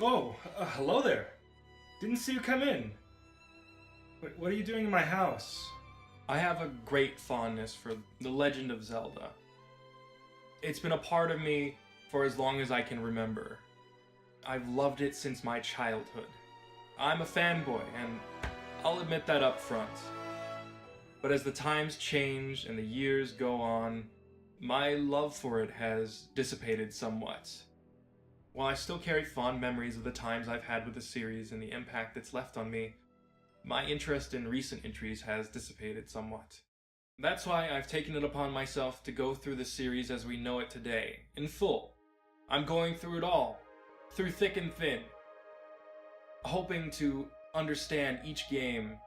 Oh, hello there. Didn't see you come in. What are you doing in my house? I have a great fondness for The Legend of Zelda. It's been a part of me for as long as I can remember. I've loved it since my childhood. I'm a fanboy, and I'll admit that up front. But as the times change and the years go on, my love for it has dissipated somewhat. While I still carry fond memories of the times I've had with the series and the impact it's left on me, my interest in recent entries has dissipated somewhat. That's why I've taken it upon myself to go through the series as we know it today, in full. I'm going through it all, through thick and thin, hoping to understand each game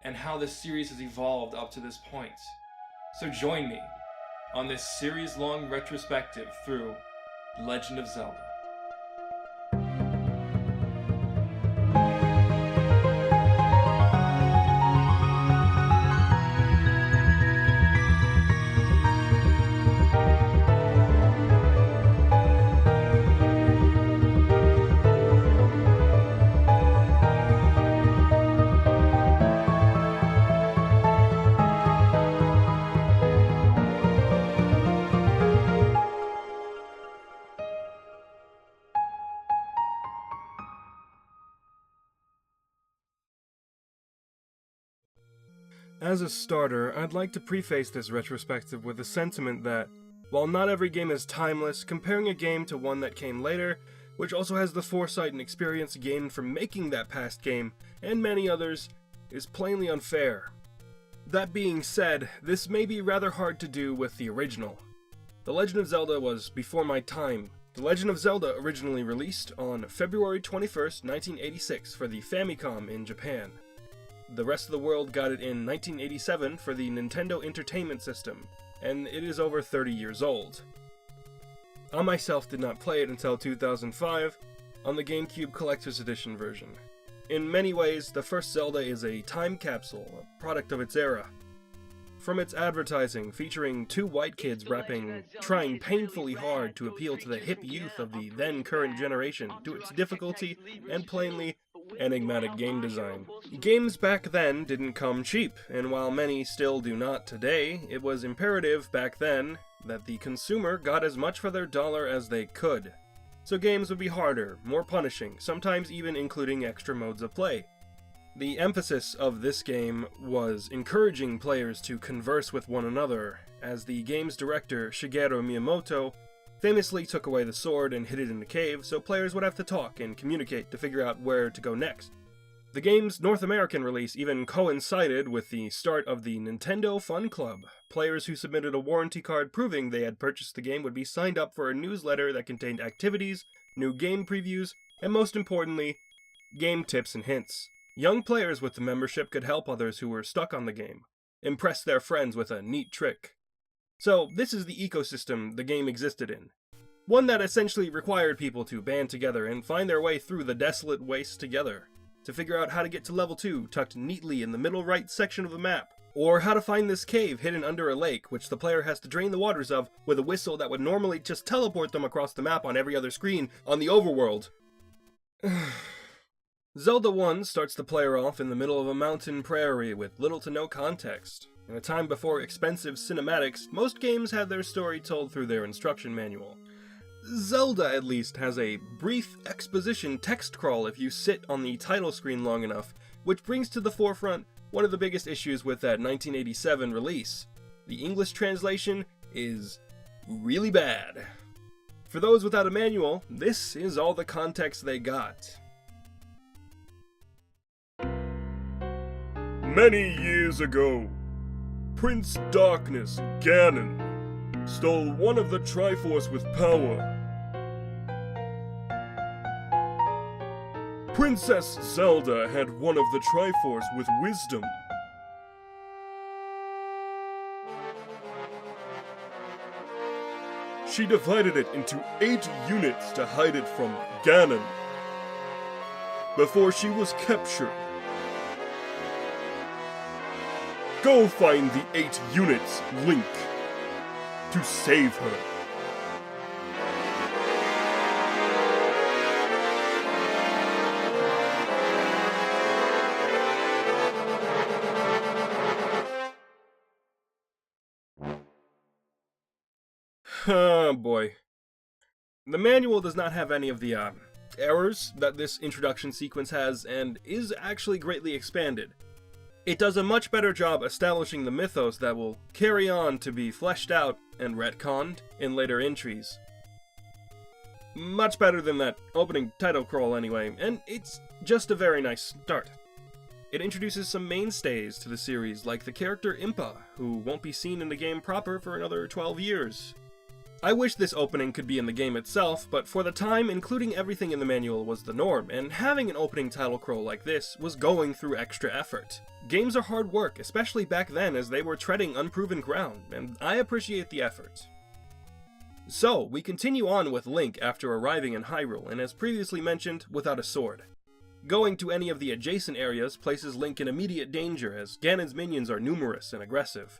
and how this series has evolved up to this point. So join me on this series-long retrospective through Legend of Zelda. As a starter, I'd like to preface this retrospective with the sentiment that, while not every game is timeless, comparing a game to one that came later, which also has the foresight and experience gained from making that past game, and many others, is plainly unfair. That being said, this may be rather hard to do with the original. The Legend of Zelda was before my time. The Legend of Zelda originally released on February 21st, 1986 for the Famicom in Japan. The rest of the world got it in 1987 for the Nintendo Entertainment System, and it is over 30 years old. I myself did not play it until 2005 on the GameCube Collector's Edition version. In many ways, the first Zelda is a time capsule, a product of its era. From its advertising featuring two white kids rapping, trying painfully hard to appeal to the hip youth of the then current generation, to its difficulty and plainly enigmatic game design. Games back then didn't come cheap, and while many still do not today, it was imperative back then that the consumer got as much for their dollar as they could. So games would be harder, more punishing, sometimes even including extra modes of play. The emphasis of this game was encouraging players to converse with one another, as the game's director, Shigeru Miyamoto, famously took away the sword and hid it in a cave, so players would have to talk and communicate to figure out where to go next. The game's North American release even coincided with the start of the Nintendo Fun Club. Players who submitted a warranty card proving they had purchased the game would be signed up for a newsletter that contained activities, new game previews, and most importantly, game tips and hints. Young players with the membership could help others who were stuck on the game, impress their friends with a neat trick. So this is the ecosystem the game existed in. One that essentially required people to band together and find their way through the desolate wastes together, to figure out how to get to level 2 tucked neatly in the middle right section of the map, or how to find this cave hidden under a lake which the player has to drain the waters of with a whistle that would normally just teleport them across the map on every other screen on the overworld. Zelda 1 starts the player off in the middle of a mountain prairie with little to no context. In a time before expensive cinematics, most games had their story told through their instruction manual. Zelda, at least, has a brief exposition text crawl if you sit on the title screen long enough, which brings to the forefront one of the biggest issues with that 1987 release. The English translation is really bad. For those without a manual, this is all the context they got. Many years ago, Prince Darkness, Ganon, stole one of the Triforce with power. Princess Zelda had one of the Triforce with wisdom. She divided it into 8 units to hide it from Ganon before she was captured. Go find the 8 units, Link, to save her. Oh boy. The manual does not have any of the errors that this introduction sequence has, and is actually greatly expanded. It does a much better job establishing the mythos that will carry on to be fleshed out and retconned in later entries. Much better than that opening title crawl anyway, and it's just a very nice start. It introduces some mainstays to the series, like the character Impa, who won't be seen in the game proper for another 12 years. I wish this opening could be in the game itself, but for the time, including everything in the manual was the norm, and having an opening title crawl like this was going through extra effort. Games are hard work, especially back then as they were treading unproven ground, and I appreciate the effort. So, we continue on with Link after arriving in Hyrule, and as previously mentioned, without a sword. Going to any of the adjacent areas places Link in immediate danger as Ganon's minions are numerous and aggressive.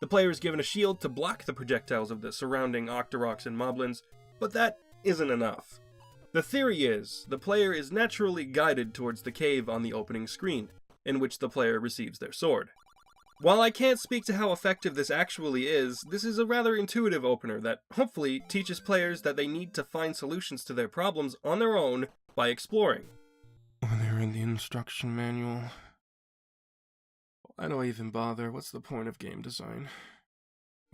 The player is given a shield to block the projectiles of the surrounding Octoroks and Moblins, but that isn't enough. The theory is, the player is naturally guided towards the cave on the opening screen, in which the player receives their sword. While I can't speak to how effective this actually is, this is a rather intuitive opener that hopefully teaches players that they need to find solutions to their problems on their own by exploring. When they're in the instruction manual... Why do I even bother? What's the point of game design?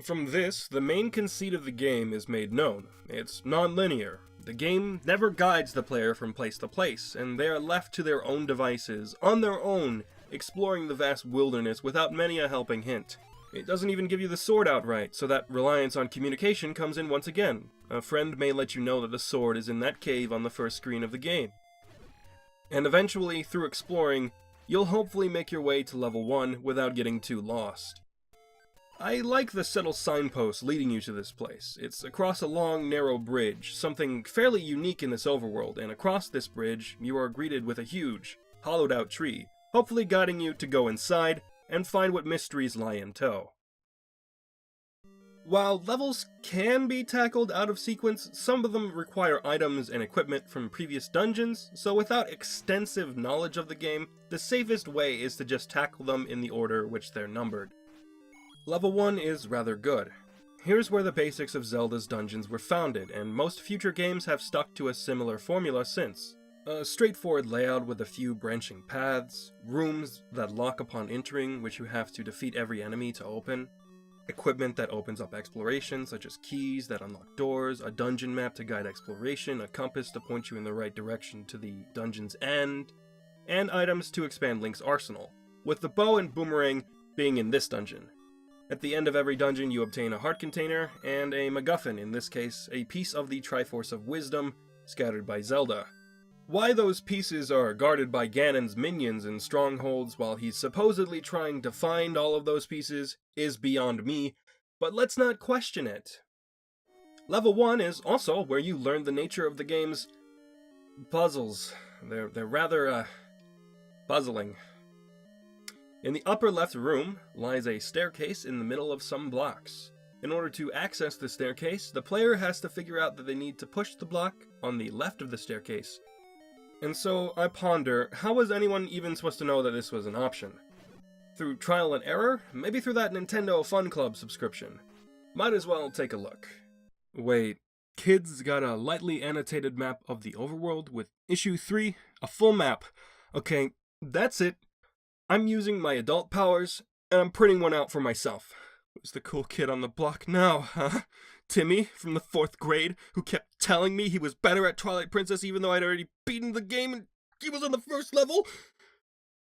From this, the main conceit of the game is made known. It's non-linear. The game never guides the player from place to place, and they are left to their own devices, on their own, exploring the vast wilderness without many a helping hint. It doesn't even give you the sword outright, so that reliance on communication comes in once again. A friend may let you know that the sword is in that cave on the first screen of the game. And eventually, through exploring, you'll hopefully make your way to level 1 without getting too lost. I like the subtle signpost leading you to this place. It's across a long, narrow bridge, something fairly unique in this overworld, and across this bridge, you are greeted with a huge, hollowed-out tree, hopefully guiding you to go inside and find what mysteries lie in tow. While levels can be tackled out of sequence, some of them require items and equipment from previous dungeons, so without extensive knowledge of the game, the safest way is to just tackle them in the order which they're numbered. Level 1 is rather good. Here's where the basics of Zelda's dungeons were founded, and most future games have stuck to a similar formula since. A straightforward layout with a few branching paths, rooms that lock upon entering, which you have to defeat every enemy to open, equipment that opens up exploration, such as keys that unlock doors, a dungeon map to guide exploration, a compass to point you in the right direction to the dungeon's end, and items to expand Link's arsenal, with the bow and boomerang being in this dungeon. At the end of every dungeon you obtain a heart container, and a MacGuffin, in this case a piece of the Triforce of Wisdom, scattered by Zelda. Why those pieces are guarded by Ganon's minions in strongholds while he's supposedly trying to find all of those pieces is beyond me, but let's not question it. Level 1 is also where you learn the nature of the game's puzzles. They're rather, puzzling. In the upper left room lies a staircase in the middle of some blocks. In order to access the staircase, the player has to figure out that they need to push the block on the left of the staircase. And so I ponder, how was anyone even supposed to know that this was an option? Through trial and error? Maybe through that Nintendo Fun Club subscription. Might as well take a look. Wait, kids got a lightly annotated map of the overworld with issue 3, a full map. Okay, that's it. I'm using my adult powers, and I'm printing one out for myself. Who's the cool kid on the block now, huh? Timmy from the 4th grade, who kept telling me he was better at Twilight Princess even though I'd already beaten the game and he was on the first level?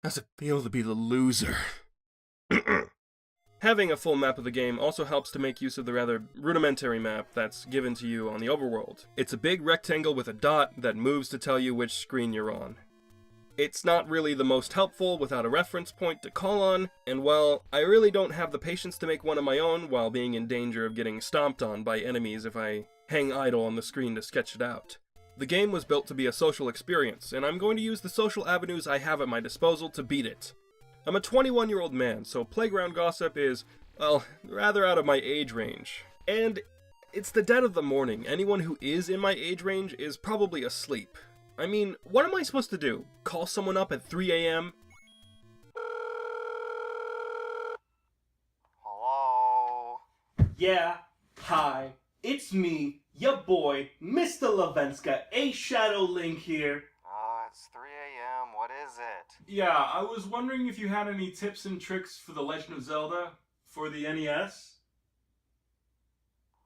How's it feel to be the loser? Having a full map of the game also helps to make use of the rather rudimentary map that's given to you on the overworld. It's a big rectangle with a dot that moves to tell you which screen you're on. It's not really the most helpful without a reference point to call on, and while I really don't have the patience to make one of my own while being in danger of getting stomped on by enemies if I hang idle on the screen to sketch it out. The game was built to be a social experience, and I'm going to use the social avenues I have at my disposal to beat it. I'm a 21-year-old man, so playground gossip is, well, rather out of my age range. And it's the dead of the morning. Anyone who is in my age range is probably asleep. I mean, what am I supposed to do? Call someone up at 3 a.m.? Hello? Yeah, hi, it's me, your boy, Mr. Lovenzka, AShadowLink here. It's 3 a.m. What is it? Yeah, I was wondering if you had any tips and tricks for the Legend of Zelda for the NES?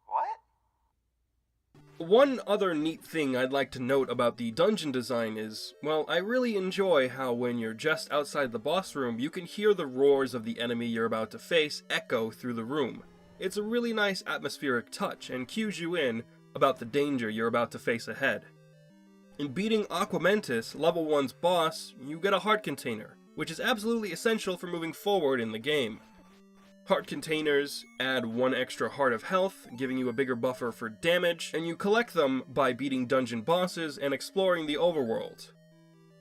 What? One other neat thing I'd like to note about the dungeon design is, well, I really enjoy how when you're just outside the boss room, you can hear the roars of the enemy you're about to face echo through the room. It's a really nice atmospheric touch and cues you in about the danger you're about to face ahead. In beating Aquamentus, level 1's boss, you get a heart container, which is absolutely essential for moving forward in the game. Heart containers add 1 extra heart of health, giving you a bigger buffer for damage, and you collect them by beating dungeon bosses and exploring the overworld.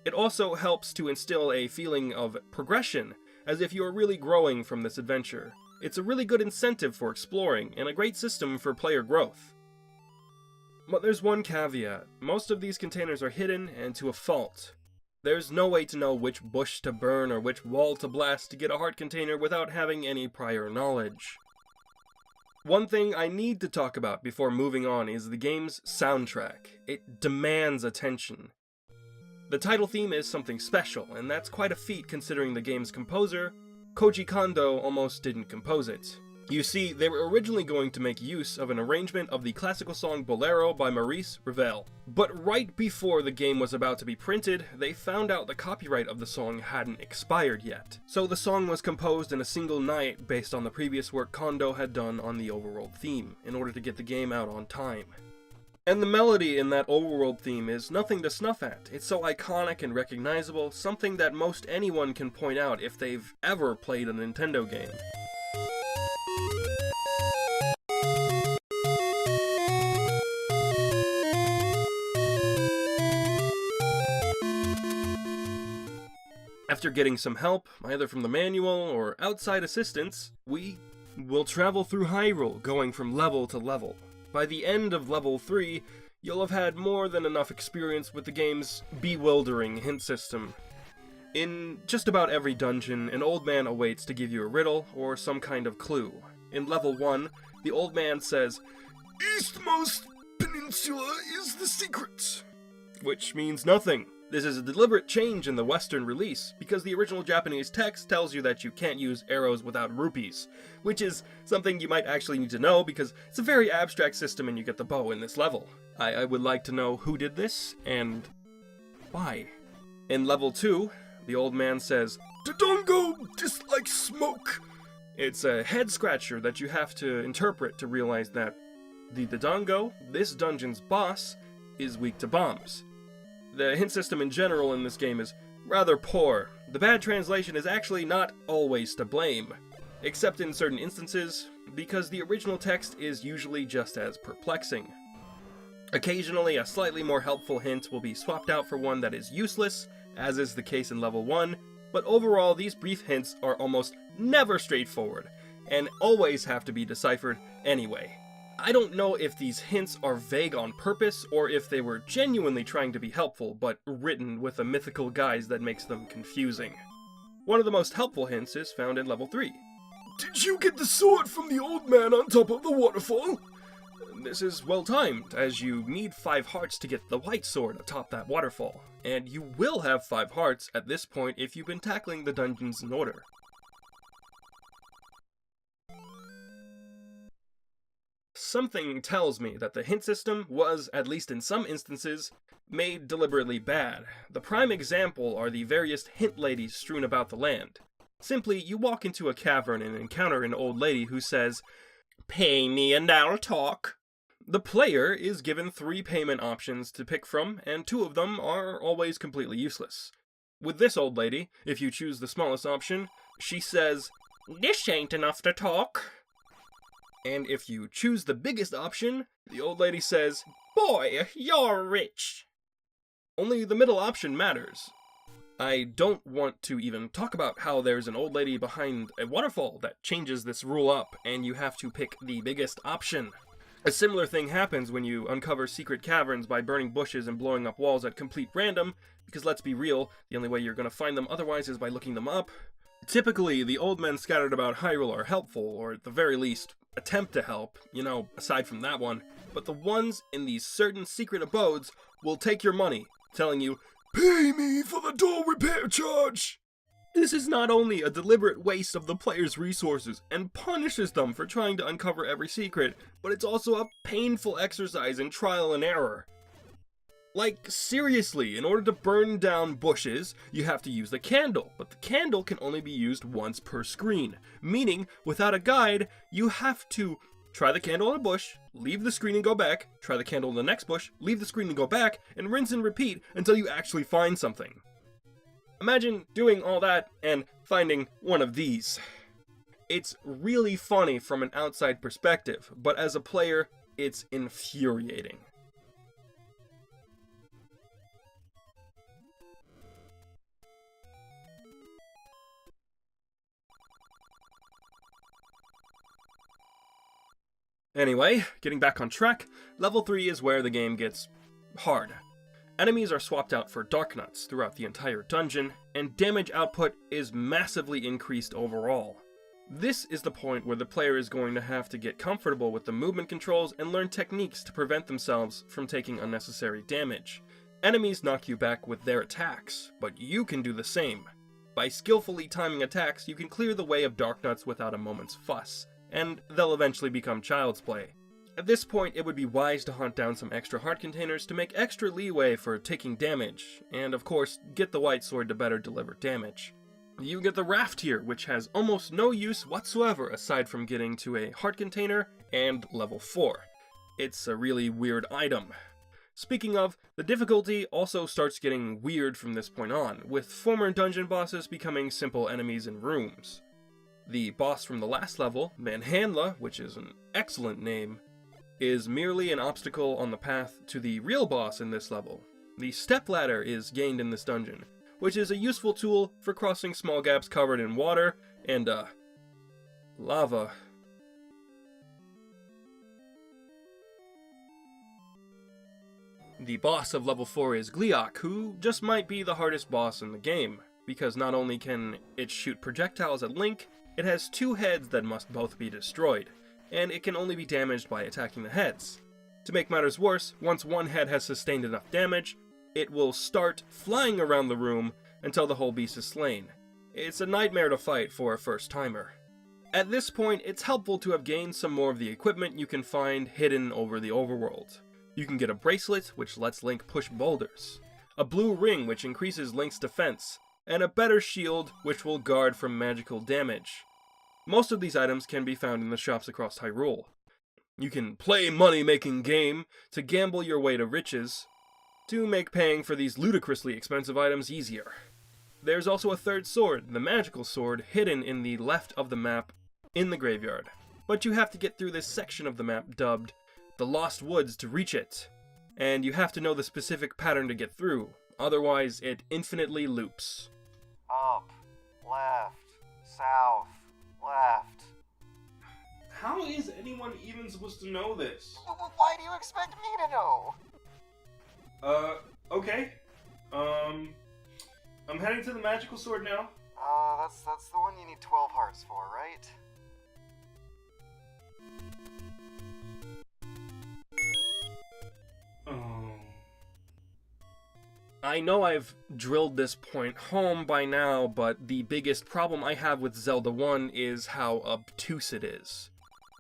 It also helps to instill a feeling of progression, as if you are really growing from this adventure. It's a really good incentive for exploring, and a great system for player growth. But there's one caveat. Most of these containers are hidden and to a fault. There's no way to know which bush to burn or which wall to blast to get a heart container without having any prior knowledge. One thing I need to talk about before moving on is the game's soundtrack. It demands attention. The title theme is something special, and that's quite a feat considering the game's composer, Koji Kondo, almost didn't compose it. You see, they were originally going to make use of an arrangement of the classical song Bolero by Maurice Ravel. But right before the game was about to be printed, they found out the copyright of the song hadn't expired yet. So the song was composed in a single night based on the previous work Kondo had done on the overworld theme, in order to get the game out on time. And the melody in that overworld theme is nothing to snuff at. It's so iconic and recognizable, something that most anyone can point out if they've ever played a Nintendo game. After getting some help, either from the manual or outside assistance, we will travel through Hyrule, going from level to level. By the end of level 3, you'll have had more than enough experience with the game's bewildering hint system. In just about every dungeon, an old man awaits to give you a riddle or some kind of clue. In level 1, the old man says, "Eastmost Peninsula is the secret," which means nothing. This is a deliberate change in the Western release, because the original Japanese text tells you that you can't use arrows without rupees, which is something you might actually need to know because it's a very abstract system and you get the bow in this level. I would like to know who did this, and why. In level 2, the old man says, "Dodongo dislikes smoke." It's a head-scratcher that you have to interpret to realize that the Dodongo, this dungeon's boss, is weak to bombs. The hint system in general in this game is rather poor. The bad translation is actually not always to blame, except in certain instances, because the original text is usually just as perplexing. Occasionally, a slightly more helpful hint will be swapped out for one that is useless, as is the case in level 1, but overall these brief hints are almost never straightforward, and always have to be deciphered anyway. I don't know if these hints are vague on purpose, or if they were genuinely trying to be helpful, but written with a mythical guise that makes them confusing. One of the most helpful hints is found in level 3. "Did you get the sword from the old man on top of the waterfall?" This is well timed, as you need 5 hearts to get the white sword atop that waterfall, and you will have 5 hearts at this point if you've been tackling the dungeons in order. Something tells me that the hint system was, at least in some instances, made deliberately bad. The prime example are the various hint ladies strewn about the land. Simply, you walk into a cavern and encounter an old lady who says, "Pay me and I'll talk." The player is given 3 payment options to pick from, and 2 of them are always completely useless. With this old lady, if you choose the smallest option, she says, "This ain't enough to talk." And if you choose the biggest option, the old lady says, "Boy, you're rich." Only the middle option matters. I don't want to even talk about how there's an old lady behind a waterfall that changes this rule up, and you have to pick the biggest option. A similar thing happens when you uncover secret caverns by burning bushes and blowing up walls at complete random, because let's be real, the only way you're going to find them otherwise is by looking them up. Typically, the old men scattered about Hyrule are helpful, or at the very least, attempt to help, aside from that one. But the ones in these certain secret abodes will take your money, telling you, "Pay me for the door repair charge!" This is not only a deliberate waste of the player's resources and punishes them for trying to uncover every secret, but it's also a painful exercise in trial and error. Like, seriously, in order to burn down bushes, you have to use the candle, but the candle can only be used once per screen, meaning, without a guide, you have to try the candle on a bush, leave the screen and go back, try the candle on the next bush, leave the screen and go back, and rinse and repeat until you actually find something. Imagine doing all that and finding one of these. It's really funny from an outside perspective, but as a player, it's infuriating. Anyway, getting back on track, level 3 is where the game gets hard. Enemies are swapped out for dark nuts throughout the entire dungeon, and damage output is massively increased overall. This is the point where the player is going to have to get comfortable with the movement controls and learn techniques to prevent themselves from taking unnecessary damage. Enemies knock you back with their attacks, but you can do the same. By skillfully timing attacks, you can clear the way of dark nuts without a moment's fuss, and they'll eventually become child's play. At this point, it would be wise to hunt down some extra heart containers to make extra leeway for taking damage, and of course, get the white sword to better deliver damage. You get the raft here, which has almost no use whatsoever aside from getting to a heart container and level 4. It's a really weird item. Speaking of, the difficulty also starts getting weird from this point on, with former dungeon bosses becoming simple enemies in rooms. The boss from the last level, Manhandla, which is an excellent name, is merely an obstacle on the path to the real boss in this level. The stepladder is gained in this dungeon, which is a useful tool for crossing small gaps covered in water and, lava. The boss of level 4 is Gleeok, who just might be the hardest boss in the game, because not only can it shoot projectiles at Link, it has 2 heads that must both be destroyed, and it can only be damaged by attacking the heads. To make matters worse, once one head has sustained enough damage, it will start flying around the room until the whole beast is slain. It's a nightmare to fight for a first-timer. At this point, it's helpful to have gained some more of the equipment you can find hidden over the overworld. You can get a bracelet, which lets Link push boulders, a blue ring, which increases Link's defense, and a better shield, which will guard from magical damage. Most of these items can be found in the shops across Hyrule. You can play money-making game to gamble your way to riches, to make paying for these ludicrously expensive items easier. There's also a third sword, the magical sword, hidden in the left of the map in the graveyard. But you have to get through this section of the map dubbed the Lost Woods to reach it, and you have to know the specific pattern to get through, otherwise it infinitely loops. Up, left, south, left. How is anyone even supposed to know this? Why do you expect me to know? Okay. I'm heading to the magical sword now. That's the one you need 12 hearts for, right? I know I've drilled this point home by now, but the biggest problem I have with Zelda 1 is how obtuse it is.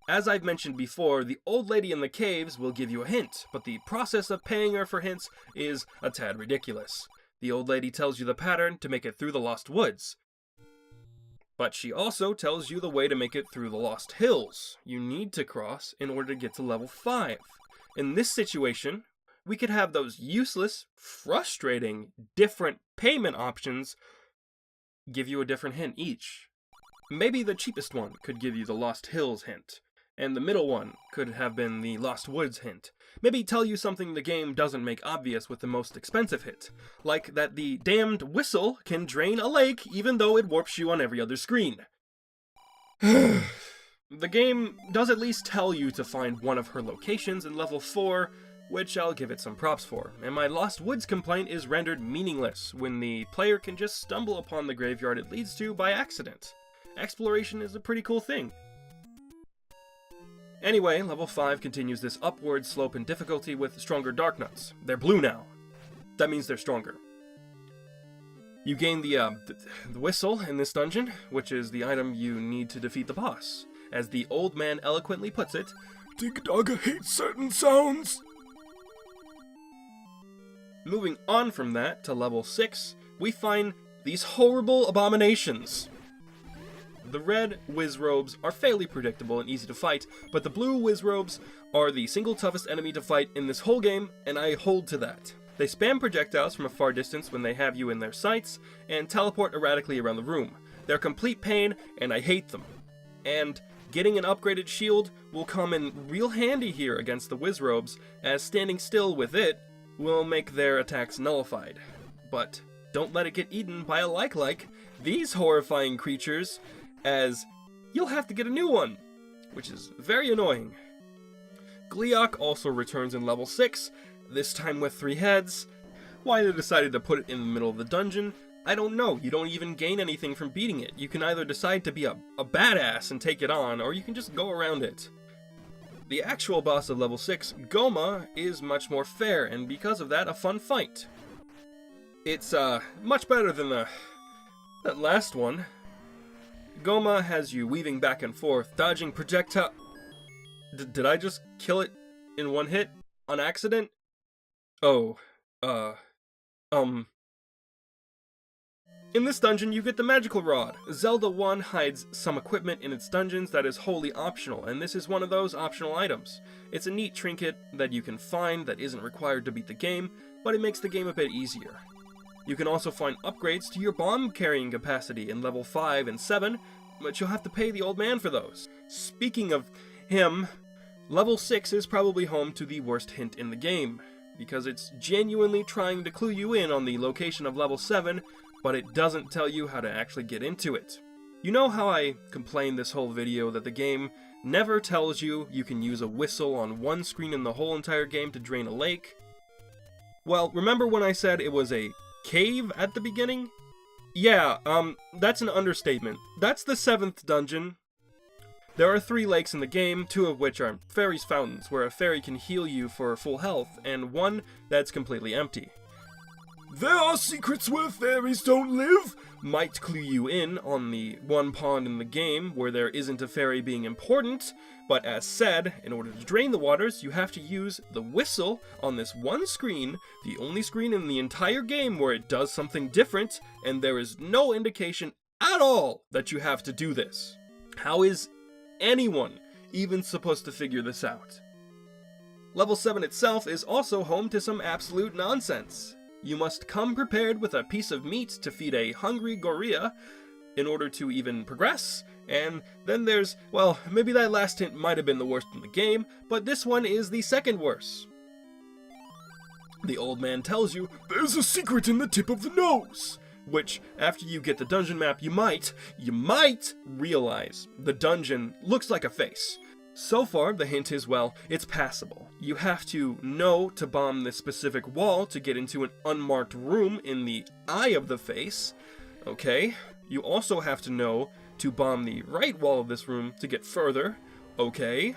As I've mentioned before, the old lady in the caves will give you a hint, but the process of paying her for hints is a tad ridiculous. The old lady tells you the pattern to make it through the Lost Woods, but she also tells you the way to make it through the Lost Hills you need to cross in order to get to level 5. In this situation, we could have those useless, frustrating, different payment options give you a different hint each. Maybe the cheapest one could give you the Lost Hills hint. and the middle one could have been the Lost Woods hint. Maybe tell you something the game doesn't make obvious with the most expensive hit, like that the damned whistle can drain a lake even though it warps you on every other screen. The game does at least tell you to find one of her locations in level 4, which I'll give it some props for, and my Lost Woods complaint is rendered meaningless when the player can just stumble upon the graveyard it leads to by accident. Exploration is a pretty cool thing. Anyway, level 5 continues this upward slope in difficulty with stronger Dark Nuts. They're blue now. That means they're stronger. You gain the whistle in this dungeon, which is the item you need to defeat the boss. As the old man eloquently puts it, Digdaga hates certain sounds! Moving on from that to level 6, we find these horrible abominations. The red Wizrobes are fairly predictable and easy to fight, but the blue Wizrobes are the single toughest enemy to fight in this whole game, and I hold to that. They spam projectiles from a far distance when they have you in their sights, and teleport erratically around the room. They're complete pain, and I hate them. And getting an upgraded shield will come in real handy here against the Wizrobes, as standing still with it will make their attacks nullified. But don't let it get eaten by a like these horrifying creatures, as you'll have to get a new one, which is very annoying. Gleeok also returns in level 6, this time with 3 heads. Why they decided to put it in the middle of the dungeon, I don't know. You don't even gain anything from beating it. You can either decide to be a badass and take it on, or you can just go around it. The actual boss of level 6, Goma, is much more fair, and because of that, a fun fight. It's much better than that last one. Goma has you weaving back and forth, dodging projectile... Did I just kill it in one hit? On accident? Oh, In this dungeon, you get the magical rod. Zelda 1 hides some equipment in its dungeons that is wholly optional, and this is one of those optional items. It's a neat trinket that you can find that isn't required to beat the game, but it makes the game a bit easier. You can also find upgrades to your bomb carrying capacity in level 5 and 7, but you'll have to pay the old man for those. Speaking of him, level 6 is probably home to the worst hint in the game, because it's genuinely trying to clue you in on the location of level 7, but it doesn't tell you how to actually get into it. You know how I complained this whole video that the game never tells you you can use a whistle on one screen in the whole entire game to drain a lake? Well, remember when I said it was a cave at the beginning? Yeah, that's an understatement. That's the 7th dungeon. There are 3 lakes in the game, 2 of which are fairies' fountains, where a fairy can heal you for full health, and 1 that's completely empty. There are secrets where fairies don't live! Might clue you in on the one pond in the game where there isn't a fairy being important, but as said, in order to drain the waters, you have to use the whistle on this one screen, the only screen in the entire game where it does something different, and there is no indication at all that you have to do this. How is anyone even supposed to figure this out? Level 7 itself is also home to some absolute nonsense. You must come prepared with a piece of meat to feed a hungry gorilla in order to even progress, and then there's, well, maybe that last hint might have been the worst in the game, but this one is the second worst. The old man tells you, there's a secret in the tip of the nose, which, after you get the dungeon map, you might realize the dungeon looks like a face. So far, the hint is, well, it's passable. You have to know to bomb this specific wall to get into an unmarked room in the eye of the face. Okay. You also have to know to bomb the right wall of this room to get further. Okay.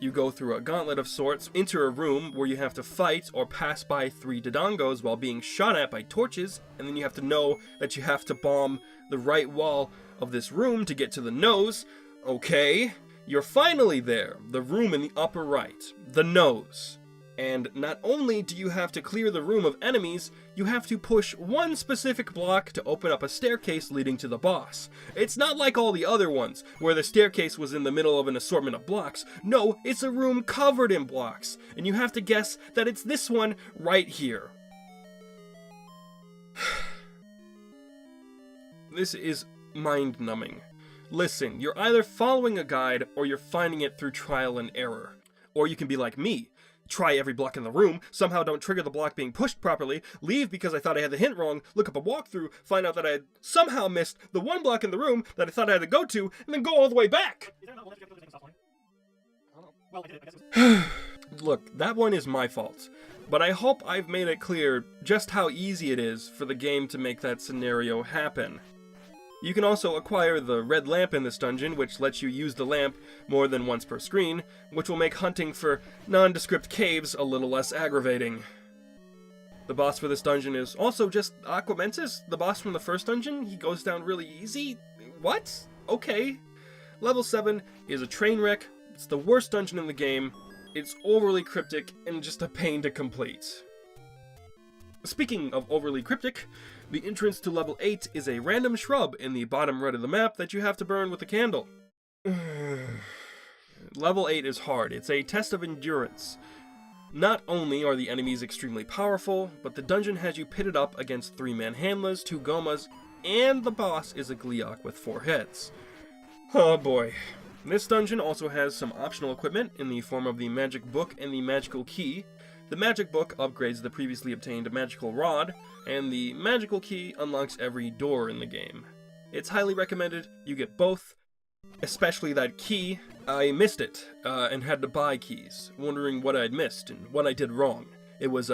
You go through a gauntlet of sorts, enter a room where you have to fight or pass by 3 Dodongos while being shot at by torches, and then you have to know that you have to bomb the right wall of this room to get to the nose. Okay. You're finally there, the room in the upper right, the nose. And not only do you have to clear the room of enemies, you have to push one specific block to open up a staircase leading to the boss. It's not like all the other ones, where the staircase was in the middle of an assortment of blocks. No, it's a room covered in blocks, and you have to guess that it's this one right here. This is mind-numbing. Listen, you're either following a guide or you're finding it through trial and error. Or you can be like me. Try every block in the room, somehow don't trigger the block being pushed properly, leave because I thought I had the hint wrong, look up a walkthrough, find out that I had somehow missed the one block in the room that I thought I had to go to, and then go all the way back! Look, that one is my fault, but I hope I've made it clear just how easy it is for the game to make that scenario happen. You can also acquire the red lamp in this dungeon, which lets you use the lamp more than once per screen, which will make hunting for nondescript caves a little less aggravating. The boss for this dungeon is also just Aquamentus, the boss from the first dungeon. He goes down really easy. What? Okay. Level 7 is a train wreck. It's the worst dungeon in the game. It's overly cryptic and just a pain to complete. Speaking of overly cryptic, the entrance to level 8 is a random shrub in the bottom right of the map that you have to burn with a candle. Level 8 is hard. It's a test of endurance. Not only are the enemies extremely powerful, but the dungeon has you pitted up against 3 manhandlas, 2 gomas, and the boss is a Gleeok with 4 heads. Oh boy. This dungeon also has some optional equipment in the form of the magic book and the magical key. The magic book upgrades the previously obtained magical rod, and the magical key unlocks every door in the game. It's highly recommended you get both, especially that key. I missed it, and had to buy keys, wondering what I'd missed and what I did wrong. It was,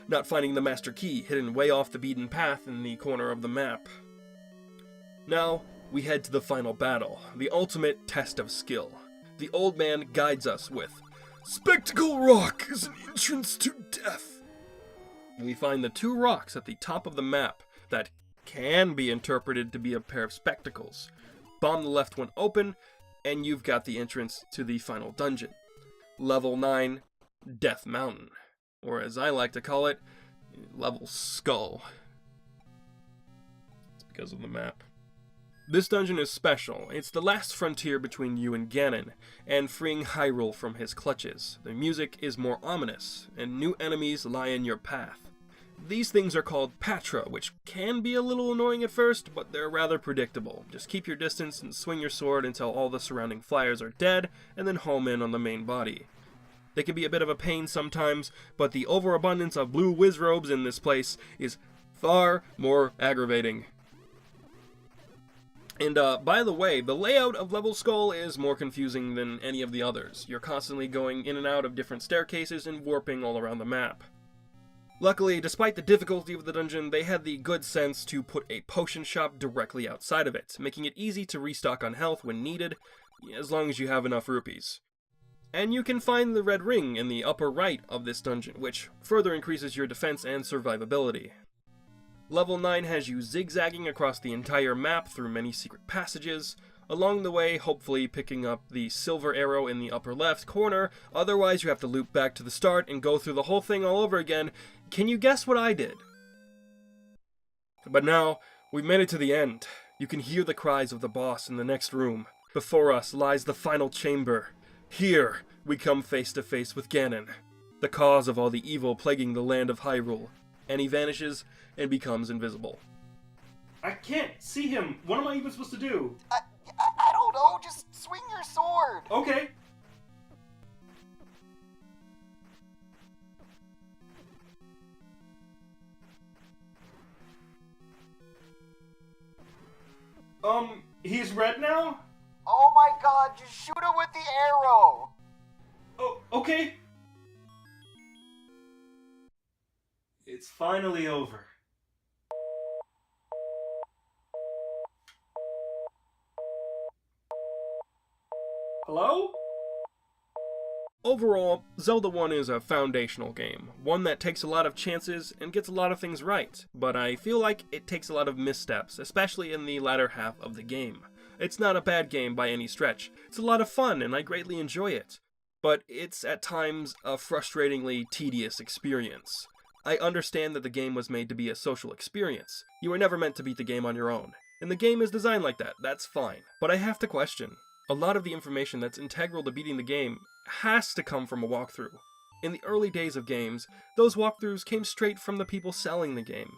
not finding the master key hidden way off the beaten path in the corner of the map. Now, we head to the final battle, the ultimate test of skill. The old man guides us with Spectacle Rock is an entrance to death. We find the 2 rocks at the top of the map that can be interpreted to be a pair of spectacles. Bomb the left one open, and you've got the entrance to the final dungeon. Level 9, Death Mountain. Or as I like to call it, Level Skull. It's because of the map. This dungeon is special. It's the last frontier between you and Ganon, and freeing Hyrule from his clutches. The music is more ominous, and new enemies lie in your path. These things are called Patra, which can be a little annoying at first, but they're rather predictable. Just keep your distance and swing your sword until all the surrounding flyers are dead, and then home in on the main body. They can be a bit of a pain sometimes, but the overabundance of blue wizrobes in this place is far more aggravating. And by the way, the layout of Level Skull is more confusing than any of the others. You're constantly going in and out of different staircases and warping all around the map. Luckily, despite the difficulty of the dungeon, they had the good sense to put a potion shop directly outside of it, making it easy to restock on health when needed, as long as you have enough rupees. And you can find the red ring in the upper right of this dungeon, which further increases your defense and survivability. Level 9 has you zigzagging across the entire map through many secret passages, along the way hopefully picking up the silver arrow in the upper left corner, otherwise you have to loop back to the start and go through the whole thing all over again. Can you guess what I did? But now, we've made it to the end. You can hear the cries of the boss in the next room. Before us lies the final chamber. Here, we come face to face with Ganon, the cause of all the evil plaguing the land of Hyrule, and he vanishes and becomes invisible. I can't see him. What am I even supposed to do? I don't know, just swing your sword! Okay. He's red now? Oh my god, just shoot him with the arrow! Oh, okay. It's finally over. Hello? Overall, Zelda 1 is a foundational game, one that takes a lot of chances and gets a lot of things right, but I feel like it takes a lot of missteps, especially in the latter half of the game. It's not a bad game by any stretch, it's a lot of fun and I greatly enjoy it, but it's at times a frustratingly tedious experience. I understand that the game was made to be a social experience. You were never meant to beat the game on your own, and the game is designed like that, that's fine. But I have to question, a lot of the information that's integral to beating the game has to come from a walkthrough. In the early days of games, those walkthroughs came straight from the people selling the game.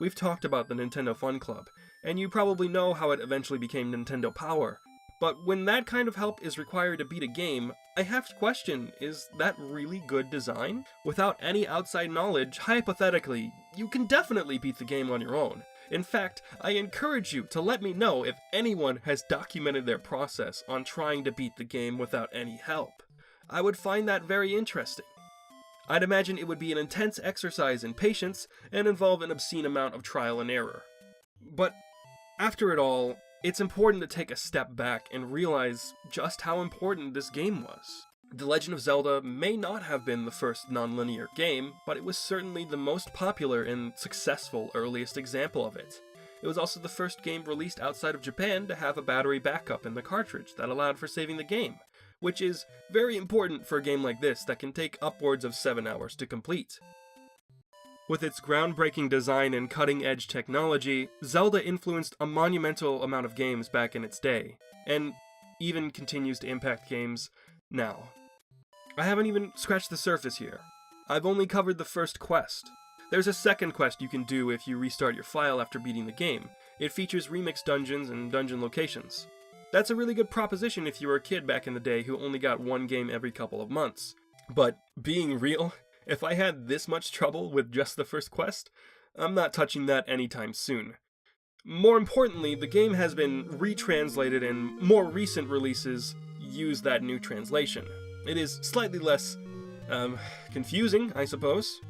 We've talked about the Nintendo Fun Club, and you probably know how it eventually became Nintendo Power. But when that kind of help is required to beat a game, I have to question, is that really good design? Without any outside knowledge, hypothetically, you can definitely beat the game on your own. In fact, I encourage you to let me know if anyone has documented their process on trying to beat the game without any help. I would find that very interesting. I'd imagine it would be an intense exercise in patience and involve an obscene amount of trial and error. But after it all, it's important to take a step back and realize just how important this game was. The Legend of Zelda may not have been the first non-linear game, but it was certainly the most popular and successful earliest example of it. It was also the first game released outside of Japan to have a battery backup in the cartridge that allowed for saving the game, which is very important for a game like this that can take upwards of 7 hours to complete. With its groundbreaking design and cutting-edge technology, Zelda influenced a monumental amount of games back in its day, and even continues to impact games now. I haven't even scratched the surface here. I've only covered the first quest. There's a second quest you can do if you restart your file after beating the game. It features remixed dungeons and dungeon locations. That's a really good proposition if you were a kid back in the day who only got one game every couple of months. But being real, if I had this much trouble with just the first quest, I'm not touching that anytime soon. More importantly, the game has been retranslated and more recent releases use that new translation. It is slightly less, confusing, I suppose.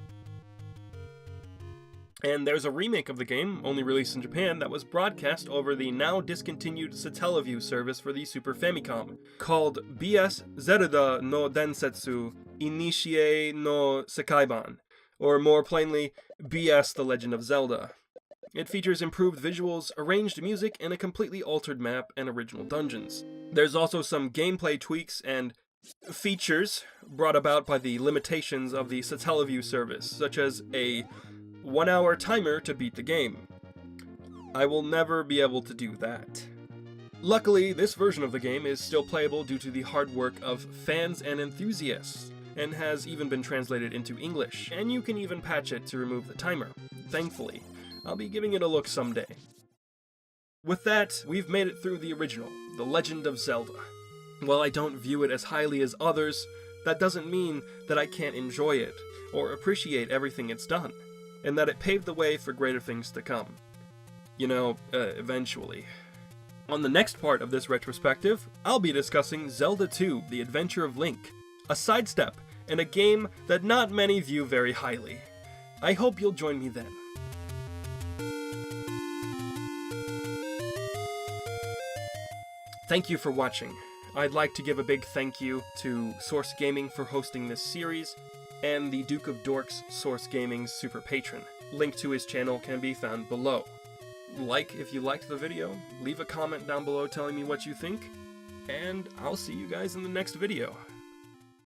And there's a remake of the game, only released in Japan, that was broadcast over the now discontinued Satellaview service for the Super Famicom, called BS Zelda no Densetsu Inishie no Sekaiban, or more plainly, BS The Legend of Zelda. It features improved visuals, arranged music, and a completely altered map and original dungeons. There's also some gameplay tweaks and features brought about by the limitations of the Satellaview service, such as a 1-hour timer to beat the game. I will never be able to do that. Luckily, this version of the game is still playable due to the hard work of fans and enthusiasts, and has even been translated into English, and you can even patch it to remove the timer. Thankfully, I'll be giving it a look someday. With that, we've made it through the original, The Legend of Zelda. While I don't view it as highly as others, that doesn't mean that I can't enjoy it, or appreciate everything it's done, and that it paved the way for greater things to come. You know, eventually. On the next part of this retrospective, I'll be discussing Zelda 2: The Adventure of Link, a sidestep, and a game that not many view very highly. I hope you'll join me then. Thank you for watching. I'd like to give a big thank you to Source Gaming for hosting this series, and the Duke of Dorks, Source Gaming's super patron. Link to his channel can be found below. Like if you liked the video, leave a comment down below telling me what you think, and I'll see you guys in the next video.